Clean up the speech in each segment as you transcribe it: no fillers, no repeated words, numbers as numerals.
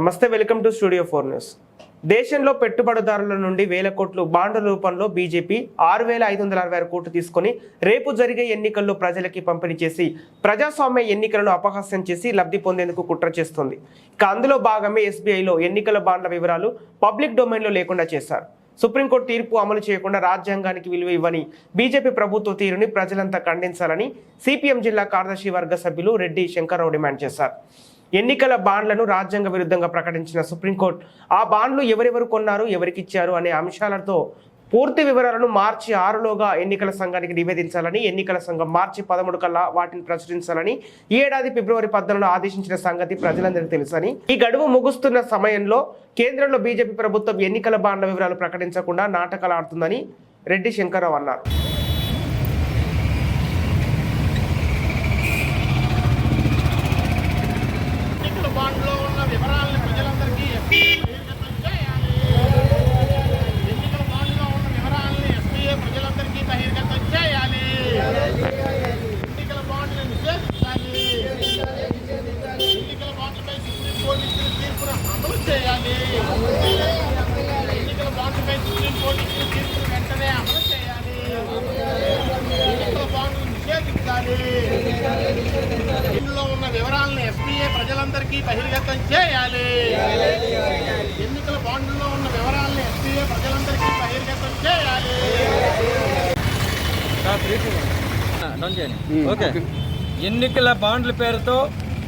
నమస్తే, welcome to studio 4 news. దేశంలో పెట్టుబడిదారుల నుండి వేల కోట్లు బాండ్ల రూపంలో బీజేపీ 6,566 కోట్లు తీసుకొని రేపు జరిగే ఎన్నికల్లో ప్రజలకి పంపిణీ చేసి ప్రజాస్వామ్య ఎన్నికలను అపహాస్యం చేసి లబ్ధి పొందేందుకు కుట్ర చేస్తుంది. ఇక అందులో భాగమే ఎస్బీఐలో ఎన్నికల బాండ్ల వివరాలు పబ్లిక్ డొమైన్లో లేకుండా చేశారు. సుప్రీంకోర్టు తీర్పు అమలు చేయకుండా రాజ్యాంగానికి విలువ ఇవ్వని బీజేపీ ప్రభుత్వ తీరుని ప్రజలంతా ఖండించాలని సిపిఎం జిల్లా కార్యదర్శి వర్గ సభ్యులు రెడ్డి శంకర్రావు డిమాండ్ చేశారు. ఎన్నికల బాండ్లను రాజ్యాంగ విరుద్ధంగా ప్రకటించిన సుప్రీంకోర్టు ఆ బాండ్లు ఎవరెవరు కొన్నారు, ఎవరికి ఇచ్చారు అనే అంశాలతో పూర్తి వివరాలను మార్చి 6లోగా ఎన్నికల సంఘానికి నివేదించాలని, ఎన్నికల సంఘం మార్చి 13 కల్లా వాటిని ప్రచురించాలని ఈ ఏడాది ఫిబ్రవరి 14 ఆదేశించిన సంగతి ప్రజలందరికీ తెలుసని, ఈ గడువు ముగుస్తున్న సమయంలో కేంద్రంలో బీజేపీ ప్రభుత్వం ఎన్నికల బాండ్ల వివరాలు ప్రకటించకుండా నాటకాలు ఆడుతుందని రెడ్డి శంకర్రావు అన్నారు. బాండ్లో ఉన్న వివరాలను ప్రజలందరికీ బహిర్గతం చేయాలి. ఎన్నికల బాండ్లో ఉన్న వివరాలను ఎస్బీఐ ప్రజలందరికీ బహిర్గతం చేయాలి. ఎన్నికల బాండ్లను నిషేధించాలి. ఎన్నికల బాండ్లపై సుప్రీంకోర్టు ఇచ్చిన తీర్పును అమలు చేయాలి. ఎన్నికల బాండ్లపై సుప్రీంకోర్టు ఇచ్చిన తీర్పును వెంటనే అమలు చేయాలి. ఎన్నికల బాండ్లను నిషేధించాలి. ఇందులో ఉన్న వివరాలను ఎస్బీఐ ప్రజలందరికీ బహిర్గతం చేయాలి. ఎన్నికల బాండ్లలో ఉన్న వివరాలను ఎస్బీఐ ప్రజలందరికీ బహిర్గతం చేయాలి. ఎన్నికల బాండ్ల పేరుతో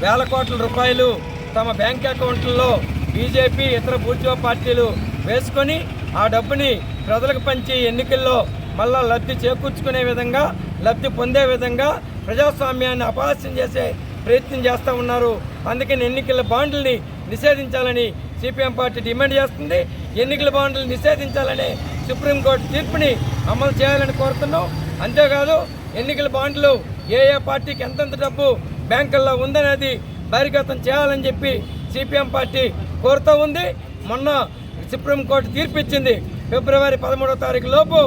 వేల కోట్ల రూపాయలు తమ బ్యాంక్ అకౌంట్లలో బీజేపీ ఇతర బూర్జువా పార్టీలు వేసుకొని ఆ డబ్బుని ప్రజలకు పంచి ఎన్నికల్లో మళ్ళా లబ్ధి చేకూర్చుకునే విధంగా, లబ్ధి పొందే విధంగా ప్రజాస్వామ్యాన్ని అపహాస్యం చేసే ప్రయత్నం చేస్తూ ఉన్నారు. అందుకని ఎన్నికల బాండ్లని నిషేధించాలని సిపిఎం పార్టీ డిమాండ్ చేస్తుంది. ఎన్నికల బాండ్లు నిషేధించాలని సుప్రీంకోర్టు తీర్పుని అమలు చేయాలని కోరుతున్నాం. అంతేకాదు ఎన్నికల బాండ్లు ఏ పార్టీకి ఎంతెంత డబ్బు బ్యాంకుల్లో ఉందనేది బహిర్గతం చేయాలని చెప్పి సిపిఎం పార్టీ కోరుతూ ఉంది. మొన్న సుప్రీంకోర్టు తీర్పు ఇచ్చింది. ఫిబ్రవరి 13వ తారీఖు లోపు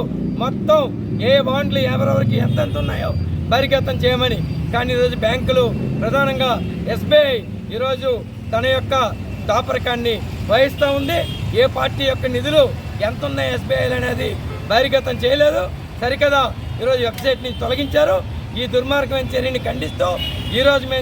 మొత్తం ఏ బాండ్లు ఎవరెవరికి ఎంతెంత ఉన్నాయో బహిర్గతం చేయమని. కానీ ఈరోజు బ్యాంకులు, ప్రధానంగా ఎస్బీఐ ఈరోజు తన యొక్క దాపరికాన్ని వహిస్తూ ఉంది. ఏ పార్టీ యొక్క నిధులు ఎంత ఉన్నాయి ఎస్బీఐలు అనేది బహిర్గతం చేయలేదు. సరికదా ఈరోజు వెబ్సైట్ని తొలగించారు. ఈ దుర్మార్గమైన చర్యని ఖండిస్తూ ఈరోజు మేము